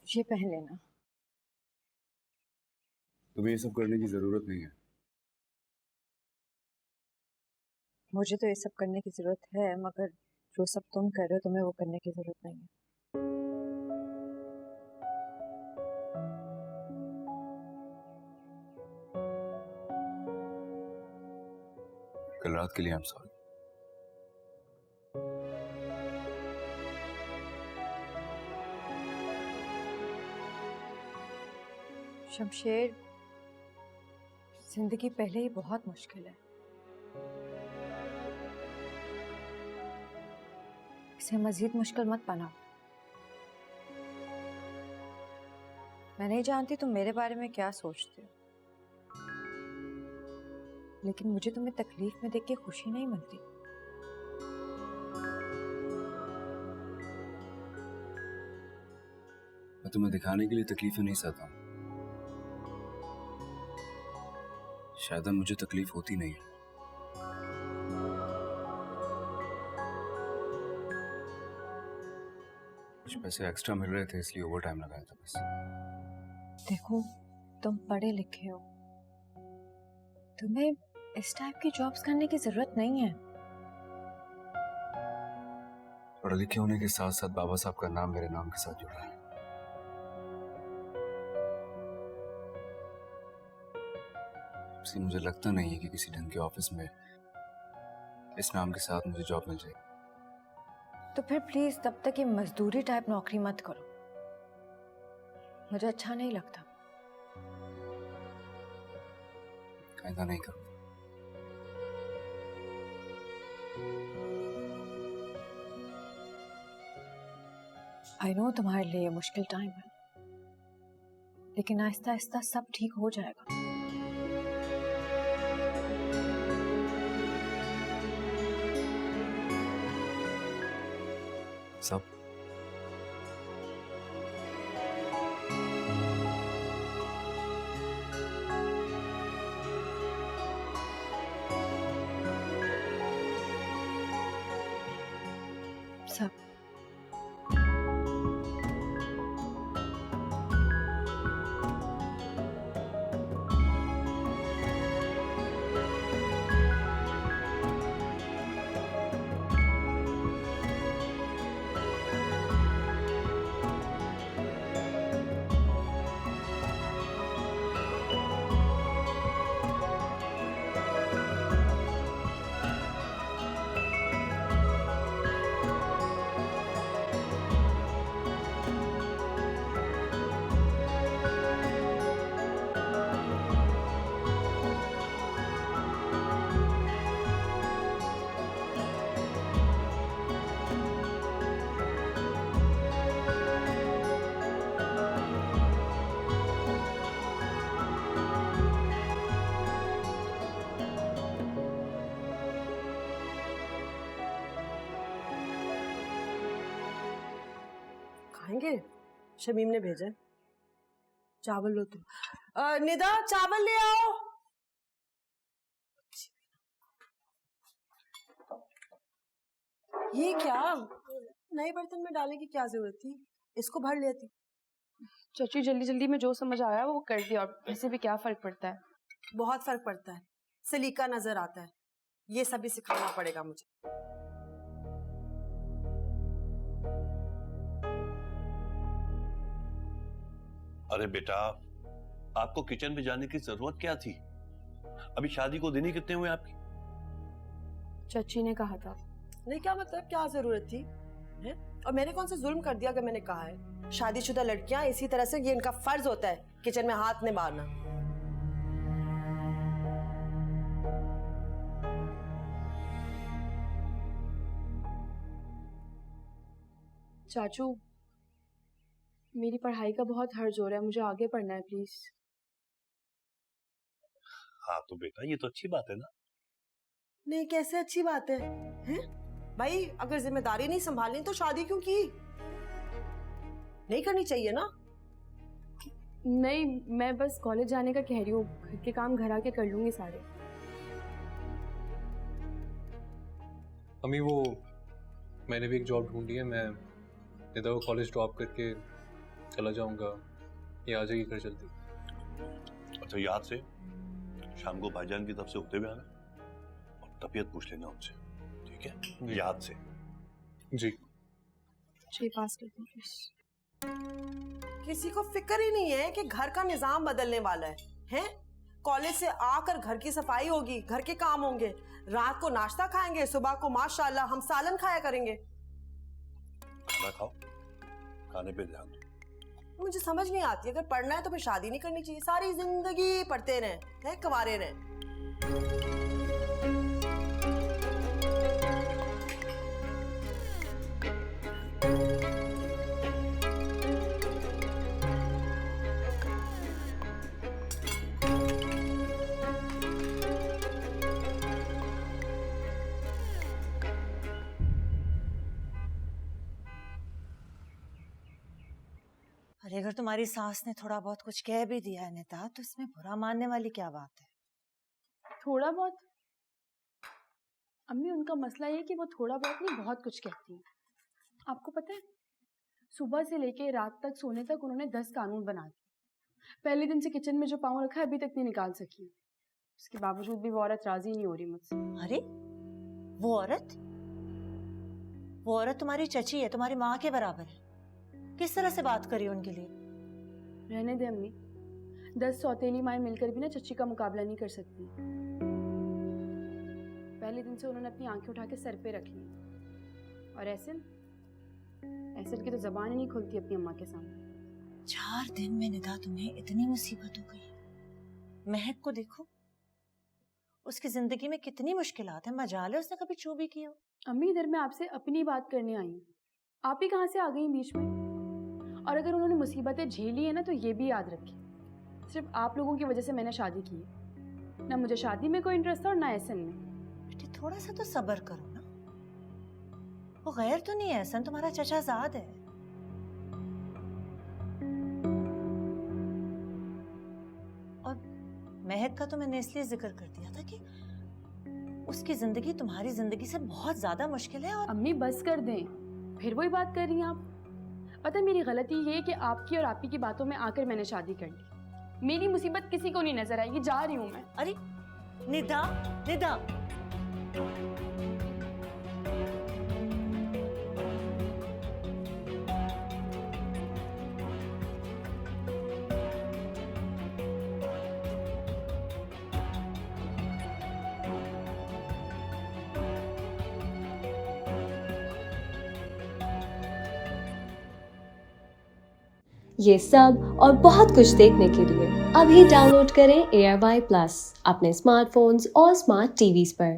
ये पहन लेना। तुम्हें ये सब करने की जरूरत नहीं है। मुझे तो ये सब करने की जरूरत है, मगर जो सब तुम कर रहे हो तुम्हें वो करने की जरूरत नहीं है। कल रात के लिए आई एम सॉरी। शमशेर, जिंदगी पहले ही बहुत मुश्किल है, इसे मजीद मुश्किल मत बनाओ। मैं नहीं जानती तुम मेरे बारे में क्या सोचते हो, लेकिन मुझे तुम्हें तकलीफ में देख के खुशी नहीं मिलती। मैं तुम्हें दिखाने के लिए तकलीफें नहीं सहता हूं। शायद मुझे तकलीफ होती नहीं है। कुछ पैसे एक्स्ट्रा मिल रहे थे इसलिए ओवर टाइम लगाया था बस। देखो, तुम पढ़े लिखे हो, तुम्हें इस टाइप की जॉब्स करने की जरूरत नहीं है। पढ़े लिखे होने के साथ साथ बाबा साहब का नाम मेरे नाम के साथ जुड़ा है। इसलिए मुझे लगता नहीं है कि किसी ढंग के ऑफिस में इस नाम के साथ मुझे जॉब मिल जाएगी। तो फिर प्लीज तब तक ये मजदूरी टाइप नौकरी मत करो, मुझे अच्छा नहीं लगता। आइंदा नहीं करूंगा। आई नो तुम्हारे लिए मुश्किल टाइम है, लेकिन आहिस्ता आहिस्ता सब ठीक हो जाएगा। सब सब खाएंगे? शमीम ने भेजा है। चावल लो तुम। निदा चावल ले आओ। ये क्या नए बर्तन में डालने की क्या जरूरत थी, इसको भर लेती। चाची जल्दी जल्दी में जो समझ आया वो कर दिया, और इससे भी क्या फर्क पड़ता है। बहुत फर्क पड़ता है, सलीका नजर आता है। ये सब भी सिखाना पड़ेगा मुझे। अरे बेटा, आपको किचन में जाने की जरूरत क्या थी? अभी शादी को दिन ही कितने हुए आपकी? चाची ने कहा था। नहीं, क्या मतलब, क्या जरूरत थी है? और मैंने कौन सा जुल्म कर दिया अगर मैंने कहा है? शादीशुदा लड़कियां इसी तरह से, ये इनका फर्ज होता है किचन में हाथ नहीं मारना। चाचू, मेरी पढ़ाई का बहुत हर्ज हो रहा है, मुझे आगे पढ़ना है प्लीज। हाँ तो बेटा ये तो अच्छी बात है ना। नहीं, कैसे अच्छी बात है, हैं? भाई अगर जिम्मेदारी नहीं संभालनी तो शादी क्यों की? नहीं करनी चाहिए ना। नहीं, मैं बस कॉलेज जाने का कह रही हूँ, घर के काम घर आके कर लूंगी सारे। अम्मी वो मैंने भी एक जॉब ढूंढी है, मैं निदा को कॉलेज ड्रॉप करके चला जाऊंगा, ये आ जाएगी घर जल्दी। अच्छा याद से शाम को भाईजान की तरफ से होते हुए आना और तबीयत पूछ लेना उनसे, ठीक है? जी। याद से। जी। जी पास कर दो प्लीज। किसी को फिक्र ही नहीं है कि घर का निजाम बदलने वाला है, हैं? कॉलेज से आकर घर की सफाई होगी, घर के काम होंगे, रात को नाश्ता खाएंगे, सुबह को माशाल्लाह हम सालन खाया करेंगे। खाना खाओ, खाने पे ध्यान दो। मुझे समझ नहीं आती, अगर पढ़ना है तो फिर शादी नहीं करनी चाहिए, सारी जिंदगी पढ़ते रहें, हैं, कुंवारे रहें। अरे अगर तुम्हारी सास ने थोड़ा बहुत कुछ कह भी दिया है निता, तो इसमें बुरा मानने वाली क्या बात है? थोड़ा बहुत? अम्मी उनका मसला ये है कि वो थोड़ा बहुत नहीं बहुत कुछ कहती हैं। आपको पता है सुबह से लेके रात तक सोने तक उन्होंने 10 कानून बना दिए। पहले दिन से किचन में जो पाँव रखा है अभी तक नहीं निकाल सकी। उसके बावजूद भी वो औरत राजी नहीं हो रही मुझसे। अरे वो औरत तुम्हारी चची है, तुम्हारी माँ के बराबर है। किस तरह से बात करी उनके लिए? रहने दे अम्मी, 10 सौतेली माएँ मिलकर भी ना चच्ची का मुकाबला नहीं कर सकती। पहले दिन से उन्होंने अपनी आंखें उठा के सर पे रख ली। और ऐसे की तो जबान ही नहीं खुलती अपनी अम्मा के सामने। 4 दिन में निदा तुम्हें इतनी मुसीबत हो गई। महक को देखो, उसकी जिंदगी में कितनी मुश्किलात है, मजाल है उसने कभी चू भी किया। अम्मी इधर मैं आपसे अपनी बात करने आई हूँ, आप ही कहाँ से आ गई बीच में? और अगर उन्होंने मुसीबतें झेली है ना तो ये भी याद रखिए, सिर्फ आप लोगों की वजह से मैंने शादी की है। ना मुझे शादी में कोई इंटरेस्ट था और ना एहसन में। बेटी थोड़ा सा तो सब्र करो ना, वो गैर तो नहीं है, एहसन तुम्हारा चचाजाद है। और महक का तो मैंने इसलिए जिक्र कर दिया था कि उसकी जिंदगी तुम्हारी जिंदगी से बहुत ज्यादा मुश्किल है। और अम्मी बस कर दें, फिर वही बात कर रही हैं आप। पता है मेरी गलती ये है कि आपकी और आपी की बातों में आकर मैंने शादी कर ली। मेरी मुसीबत किसी को नहीं नजर आएगी, जा रही हूँ मैं। अरे निदा निदा, ये सब और बहुत कुछ देखने के लिए अभी डाउनलोड करें AirBuy Plus अपने स्मार्टफोन्स और स्मार्ट टीवीज पर।